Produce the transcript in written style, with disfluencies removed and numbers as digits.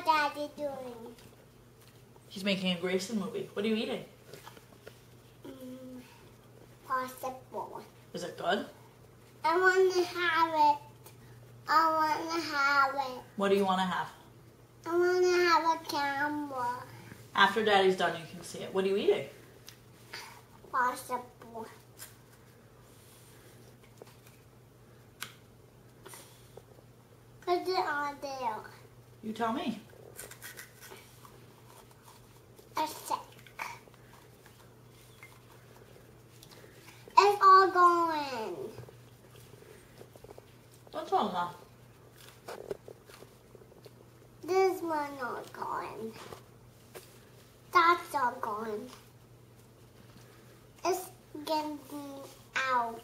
Daddy doing? He's making a Grayson movie. What are you eating? Popsible. Is it good? I want to have it. I want to have it. What do you want to have? I want to have a camera. After Daddy's done, you can see it. What are you eating? Popsible. Put it on there. You tell me. A sec. It's all going. What's wrong, Mom? This one not going. That's all going. It's getting out.